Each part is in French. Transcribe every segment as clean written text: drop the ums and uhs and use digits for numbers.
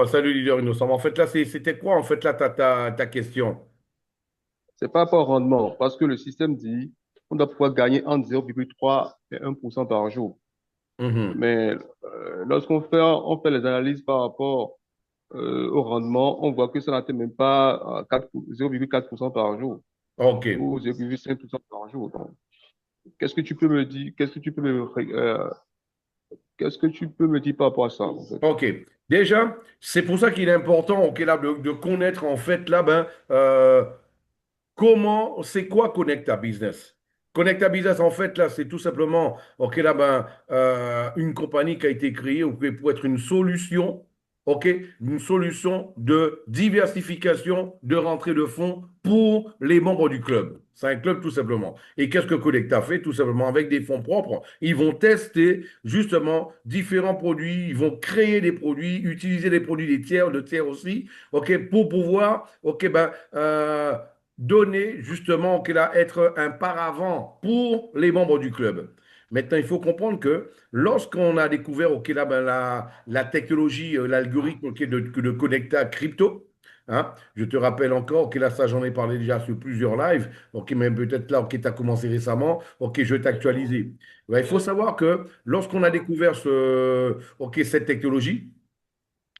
Salut leader innocent. En fait, là, c'était quoi, en fait, là, ta question? C'est pas par rapport au rendement, parce que le système dit on doit pouvoir gagner entre 0,3 et 1% par jour. Mhm. Mais on fait les analyses par rapport au rendement, on voit que ça n'atteint même pas 0,4% par jour OK. ou 0,5% par jour. Donc, qu'est-ce que tu peux me dire, qu'est-ce que tu peux me dire par rapport à ça, en fait? OK. Déjà, c'est pour ça qu'il est important, OK, là, de connaître, en fait, là, comment, c'est quoi Connecta Business? Connecta Business, en fait, là, c'est tout simplement, OK, là, une compagnie qui a été créée OK, pour être une solution, OK, une solution de diversification de rentrée de fonds pour les membres du club. C'est un club tout simplement. Et qu'est-ce que Connecta fait? Tout simplement, avec des fonds propres, ils vont tester justement différents produits, ils vont créer des produits, utiliser les produits des tiers, de tiers aussi, OK, pour pouvoir, OK, donner justement qu'il a être un paravent pour les membres du club. Maintenant, il faut comprendre que lorsqu'on a découvert la technologie, l'algorithme de Connecta Crypto, hein, je te rappelle encore que là, ça j'en ai parlé déjà sur plusieurs lives, ok, mais peut-être là, ok, tu as commencé récemment, ok, je vais t'actualiser. Ouais, il faut savoir que lorsqu'on a découvert ok, cette technologie,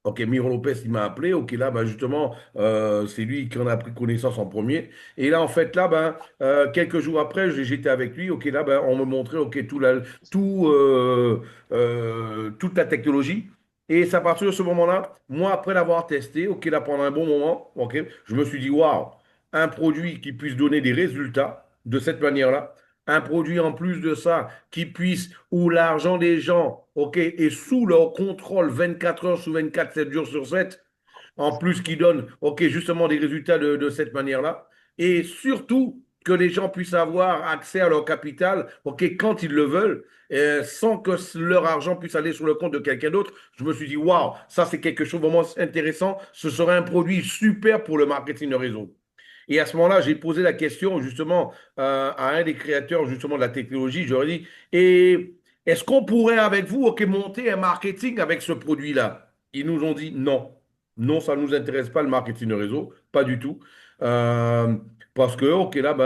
ok, Miro Lopez, il m'a appelé. Ok, là, justement, c'est lui qui en a pris connaissance en premier. Et là, en fait, là, quelques jours après, j'étais avec lui. Ok, là, on me montrait ok, toute la technologie. Et c'est à partir de ce moment-là, moi, après l'avoir testé, ok, là, pendant un bon moment, ok, je me suis dit, waouh, un produit qui puisse donner des résultats de cette manière-là, un produit en plus de ça qui puisse, où l'argent des gens, OK, est sous leur contrôle 24 heures sur 24, 7 jours sur 7, en plus qui donne, OK, justement des résultats de cette manière-là, et surtout que les gens puissent avoir accès à leur capital, OK, quand ils le veulent, sans que leur argent puisse aller sur le compte de quelqu'un d'autre. Je me suis dit, waouh, ça c'est quelque chose de vraiment intéressant. Ce serait un produit super pour le marketing de réseau. Et à ce moment-là, j'ai posé la question justement à un des créateurs justement de la technologie. Je leur ai dit, et est-ce qu'on pourrait avec vous ok, monter un marketing avec ce produit-là? Ils nous ont dit non. Non, ça ne nous intéresse pas le marketing de réseau, pas du tout. Euh, Parce que, ok, là,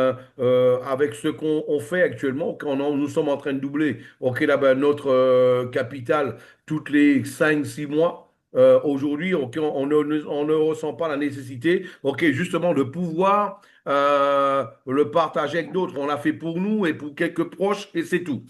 avec ce qu'on fait actuellement, nous sommes en train de doubler, ok, là, notre capital toutes les 5 6 mois. Aujourd'hui, ok, on ne ressent pas la nécessité, ok, justement, de pouvoir le partager avec d'autres. On l'a fait pour nous et pour quelques proches et c'est tout.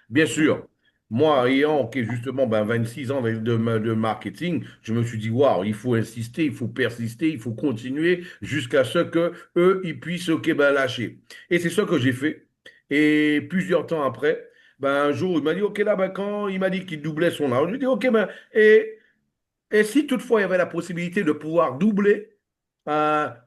Bien sûr, moi, ayant ok, justement 26 ans de marketing, je me suis dit, waouh, il faut insister, il faut persister, il faut continuer jusqu'à ce que eux, ils puissent ok, lâcher. Et c'est ce que j'ai fait. Et plusieurs temps après, un jour, il m'a dit, ok, là, quand il m'a dit qu'il doublait son âge, je lui ai dit, ok, et si toutefois il y avait la possibilité de pouvoir doubler,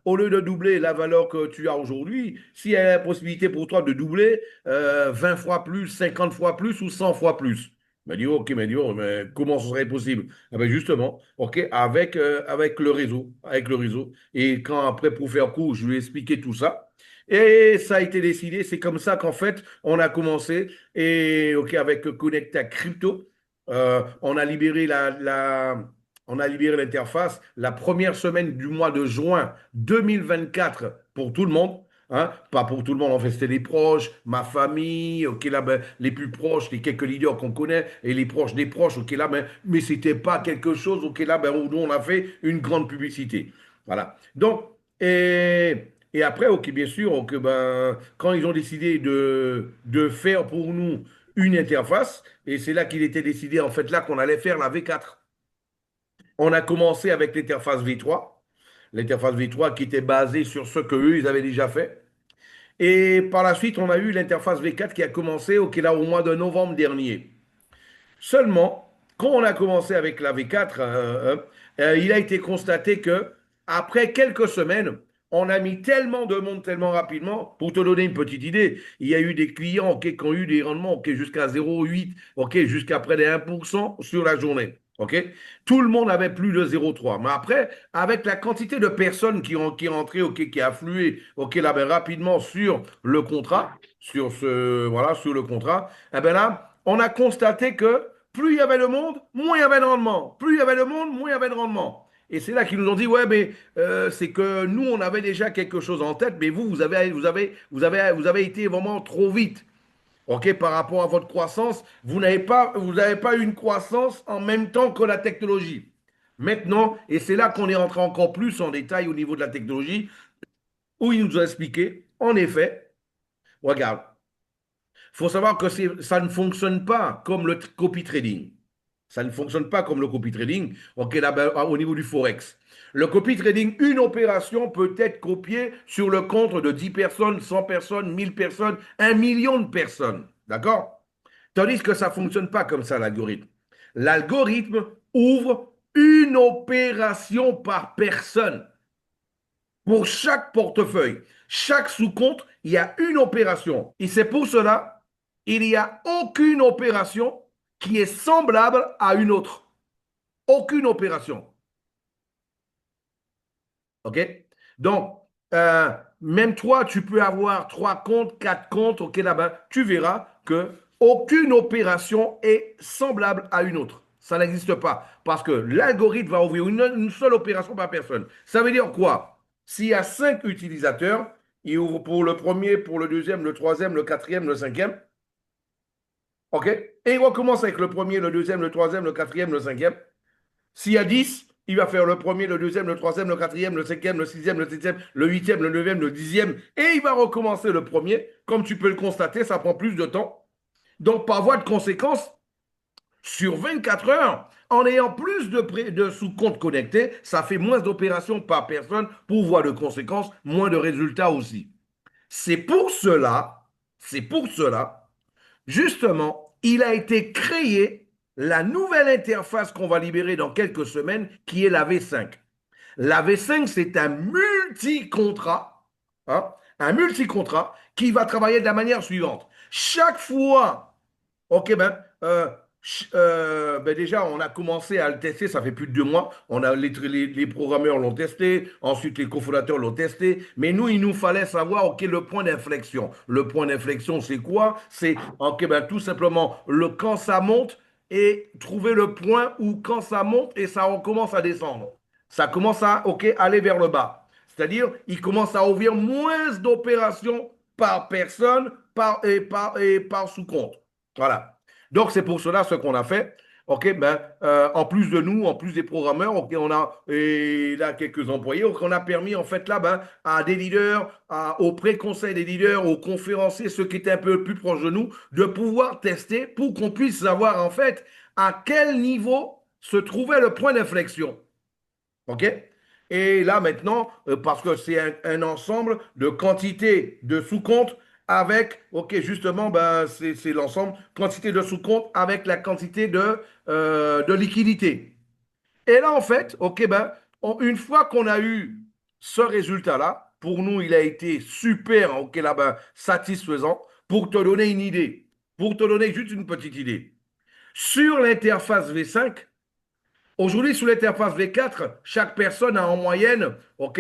au lieu de doubler la valeur que tu as aujourd'hui, s'il y a la possibilité pour toi de doubler 20 fois plus, 50 fois plus ou 100 fois plus. Il m'a dit, oh, mais comment ce serait possible? Ah ben justement, ok, avec le réseau, avec le réseau. Et quand après, pour faire court, je lui ai expliqué tout ça. Et ça a été décidé. C'est comme ça qu'en fait, on a commencé. Et ok, avec Connecta Crypto, on a libéré l'interface la première semaine du mois de juin 2024 pour tout le monde. Hein, pas pour tout le monde, en fait, c'était les proches, ma famille, ok, là, les plus proches, les quelques leaders qu'on connaît, et les proches des proches, ok, là, mais c'était pas quelque chose, ok, là, où on a fait une grande publicité. Voilà. Donc, et après, ok, bien sûr, ok, quand ils ont décidé de faire pour nous une interface, et c'est là qu'il était décidé, en fait, là, qu'on allait faire la V4. On a commencé avec l'interface V3 qui était basée sur ce qu'eux, ils avaient déjà fait. Et par la suite, on a eu l'interface V4 qui a commencé là, au mois de novembre dernier. Seulement, quand on a commencé avec la V4, il a été constaté que après quelques semaines, on a mis tellement de monde tellement rapidement. Pour te donner une petite idée, il y a eu des clients ok, qui ont eu des rendements ok, jusqu'à 0,8, ok, jusqu'à près de 1% sur la journée. Ok. Tout le monde avait plus de 0,3. Mais après, avec la quantité de personnes qui rentraient, ok, qui affluaient ok, là, rapidement sur le contrat, sur le contrat, eh ben là, on a constaté que plus il y avait de monde, moins il y avait de rendement. Plus il y avait de monde, moins il y avait de rendement. Et c'est là qu'ils nous ont dit, ouais, mais c'est que nous, on avait déjà quelque chose en tête, mais vous avez été vraiment trop vite. OK, par rapport à votre croissance, vous n'avez pas eu une croissance en même temps que la technologie. Maintenant, et c'est là qu'on est rentré encore plus en détail au niveau de la technologie, où il nous a expliqué, en effet, regarde, il faut savoir que ça ne fonctionne pas comme le copy trading. Ça ne fonctionne pas comme le copy trading, ok, là, au niveau du Forex. Le copy trading, une opération peut être copiée sur le compte de 10 personnes, 100 personnes, 1000 personnes, 1 million de personnes. D'accord? Tandis que ça ne fonctionne pas comme ça, l'algorithme. L'algorithme ouvre une opération par personne. Pour chaque portefeuille, chaque sous-compte, il y a une opération. Et c'est pour cela, il n'y a aucune opération qui est semblable à une autre. Aucune opération. OK? Donc, même toi, tu peux avoir 3 comptes, 4 comptes, OK, là-bas. Tu verras que aucune opération est semblable à une autre. Ça n'existe pas. Parce que l'algorithme va ouvrir une seule opération par personne. Ça veut dire quoi? S'il y a 5 utilisateurs, il ouvre pour le premier, pour le deuxième, le troisième, le quatrième, le cinquième. OK? Et il recommence avec le premier, le deuxième, le troisième, le quatrième, le cinquième. S'il y a 10, il va faire le premier, le deuxième, le troisième, le quatrième, le cinquième, le sixième, le septième, le huitième, le neuvième, le dixième. Et il va recommencer le premier. Comme tu peux le constater, ça prend plus de temps. Donc, par voie de conséquence, sur 24 heures, en ayant plus de sous-comptes connectés, ça fait moins d'opérations par personne. Pour voie de conséquence, moins de résultats aussi. C'est pour cela, c'est pour cela justement, il a été créé la nouvelle interface qu'on va libérer dans quelques semaines, qui est la V5. La V5, c'est un multi-contrat, hein, un multi-contrat qui va travailler de la manière suivante. Chaque fois, ok, ben déjà, on a commencé à le tester, ça fait plus de 2 mois. Les programmeurs l'ont testé, ensuite les cofondateurs l'ont testé. Mais nous, il nous fallait savoir, ok, le point d'inflexion. Le point d'inflexion, c'est quoi? C'est, ok, tout simplement, quand ça monte et trouver le point où quand ça monte et ça recommence à descendre. Ça commence à, ok, aller vers le bas. C'est-à-dire, il commence à ouvrir moins d'opérations par personne, par sous-compte. Voilà. Donc, c'est pour cela ce qu'on a fait. OK, en plus de nous, en plus des programmeurs, OK, on a et là quelques employés, donc on a permis en fait là à des leaders, au pré-conseil des leaders, aux conférenciers, ceux qui étaient un peu plus proches de nous, de pouvoir tester pour qu'on puisse savoir en fait à quel niveau se trouvait le point d'inflexion. OK? Et là, maintenant, parce que c'est un ensemble de quantité de sous-comptes avec, OK, justement, c'est l'ensemble, quantité de sous-comptes avec la quantité de liquidité. Et là, en fait, OK, une fois qu'on a eu ce résultat-là, pour nous, il a été super, OK, là, satisfaisant. Pour te donner une idée, pour te donner juste une petite idée, sur l'interface V5, aujourd'hui, sous l'interface V4, chaque personne a en moyenne, OK,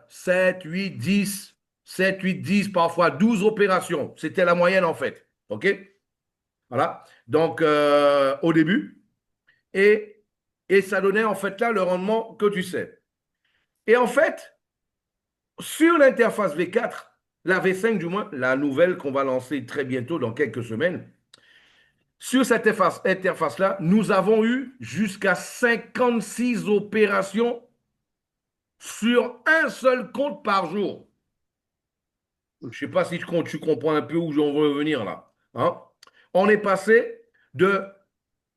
7, 8, 10, 7, 8, 10, parfois 12 opérations. C'était la moyenne en fait. OK? Voilà. Donc, au début. Et, et ça donnait en fait là le rendement que tu sais. Et en fait, sur l'interface V4, la V5 du moins, la nouvelle qu'on va lancer très bientôt dans quelques semaines, sur cette interface-là, nous avons eu jusqu'à 56 opérations sur un seul compte par jour. Je ne sais pas si tu comprends un peu où j'en veux venir là. Hein? On est passé de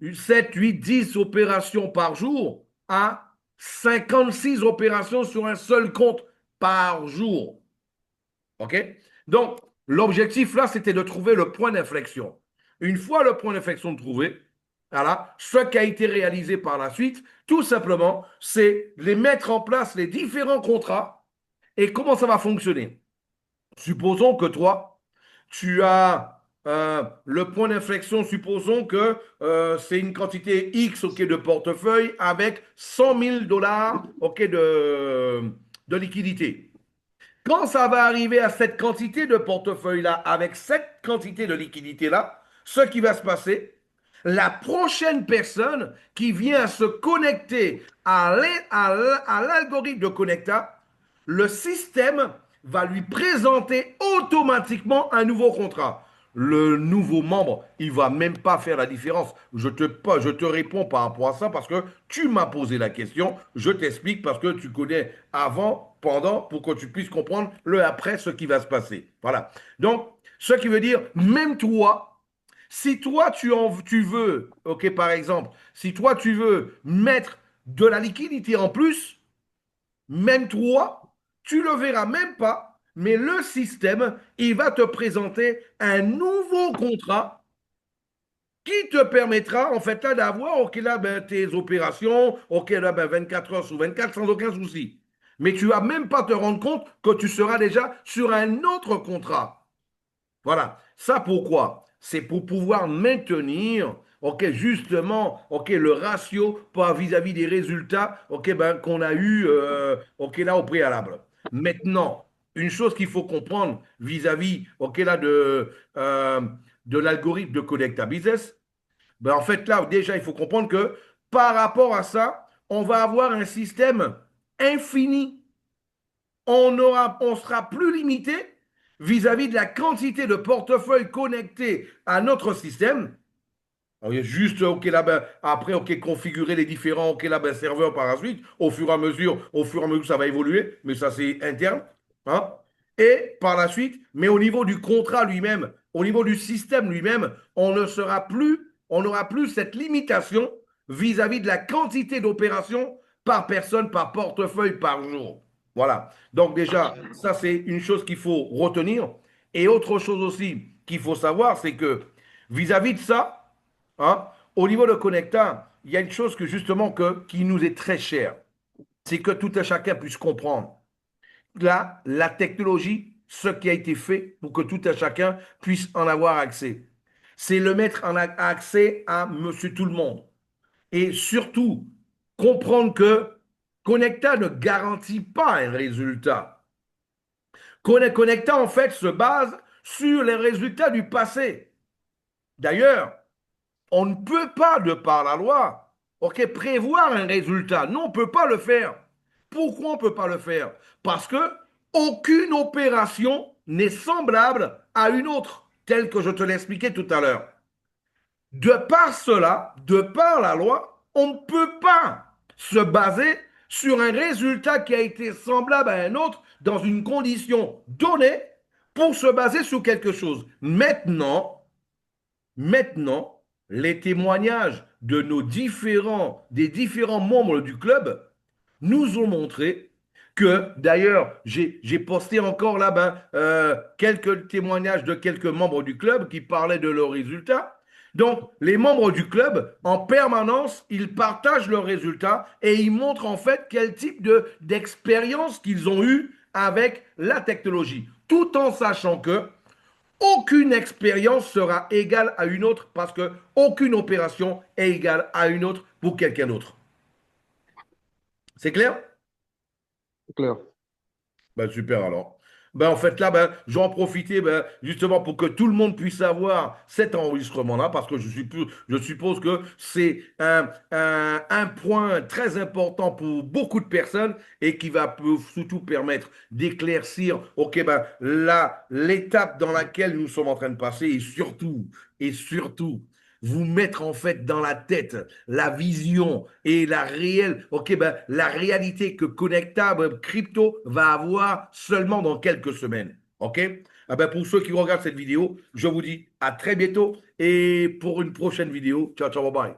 7, 8, 10 opérations par jour à 56 opérations sur un seul compte par jour. OK? Donc, l'objectif là, c'était de trouver le point d'inflexion. Une fois le point d'inflexion trouvé, voilà, ce qui a été réalisé par la suite, tout simplement, c'est les mettre en place les différents contrats et comment ça va fonctionner. Supposons que toi, tu as le point d'inflexion, supposons que c'est une quantité X ok, de portefeuille avec 100 000 dollars ok, de liquidité. Quand ça va arriver à cette quantité de portefeuille-là, avec cette quantité de liquidité-là, ce qui va se passer, La prochaine personne qui vient se connecter à l'algorithme de Connecta, le système va lui présenter automatiquement un nouveau contrat. Le nouveau membre, il va même pas faire la différence. Je te réponds par rapport à ça parce que tu m'as posé la question. Je t'explique parce que tu connais avant, pendant, pour que tu puisses comprendre le après, ce qui va se passer. Voilà. Donc, ce qui veut dire, même toi, si toi tu veux, ok, par exemple, si toi tu veux mettre de la liquidité en plus, même toi, tu le verras même pas, mais le système, il va te présenter un nouveau contrat qui te permettra en fait là d'avoir ok là ben, tes opérations, ok là ben, 24 heures sur 24 sans aucun souci. Mais tu vas même pas te rendre compte que tu seras déjà sur un autre contrat. Voilà. Ça pourquoi? C'est pour pouvoir maintenir, ok, justement, ok, le ratio vis-à-vis des résultats, ok, ben, qu'on a eu, ok, là au préalable. Maintenant, une chose qu'il faut comprendre vis-à-vis, ok, là de l'algorithme de Connecta Business, ben, en fait, là, déjà, il faut comprendre que par rapport à ça, on va avoir un système infini. On sera plus limité vis-à-vis de la quantité de portefeuilles connectés à notre système. Alors, il y a juste, OK, là, ben, après, OK, configurer les différents, OK, là, ben, serveurs par la suite, au fur et à mesure, ça va évoluer, mais ça, c'est interne. Hein. Et par la suite, mais au niveau du contrat lui-même, au niveau du système lui-même, on n'aura plus cette limitation vis-à-vis de la quantité d'opérations par personne, par portefeuille, par jour. Voilà. Donc, déjà, ça, c'est une chose qu'il faut retenir. Et autre chose aussi qu'il faut savoir, c'est que vis-à-vis de ça, hein, au niveau de Connecta, il y a une chose que justement qui nous est très chère, c'est que tout un chacun puisse comprendre. Là, la technologie, ce qui a été fait pour que tout un chacun puisse en avoir accès. C'est le mettre en accès à monsieur tout le monde. Et surtout, comprendre que Connecta ne garantit pas un résultat. Connecta, en fait, se base sur les résultats du passé. D'ailleurs, on ne peut pas, de par la loi, ok, prévoir un résultat. Non, on ne peut pas le faire. Pourquoi on ne peut pas le faire? Parce que aucune opération n'est semblable à une autre, telle que je te l'ai expliqué tout à l'heure. De par cela, de par la loi, on ne peut pas se baser sur un résultat qui a été semblable à un autre dans une condition donnée pour se baser sur quelque chose. Maintenant, les témoignages des différents membres du club nous ont montré que, d'ailleurs, j'ai posté encore là-bas quelques témoignages de quelques membres du club qui parlaient de leurs résultats. Donc, les membres du club, en permanence, ils partagent leurs résultats et ils montrent en fait quel type d'expérience qu'ils ont eu avec la technologie, tout en sachant que aucune expérience sera égale à une autre parce que aucune opération est égale à une autre pour quelqu'un d'autre. C'est clair? C'est clair. Ben, super alors. Ben, en fait, là, ben, j'en profiter ben, justement pour que tout le monde puisse avoir cet enregistrement-là, parce que je suppose que c'est un point très important pour beaucoup de personnes et qui va surtout permettre d'éclaircir, OK, ben, là, l'étape dans laquelle nous sommes en train de passer et surtout, vous mettre en fait dans la tête la vision et la réelle, ok, ben, la réalité que Connectable Crypto va avoir seulement dans quelques semaines. Ok? Ah ben, pour ceux qui regardent cette vidéo, je vous dis à très bientôt et pour une prochaine vidéo. Ciao, ciao, bye bye.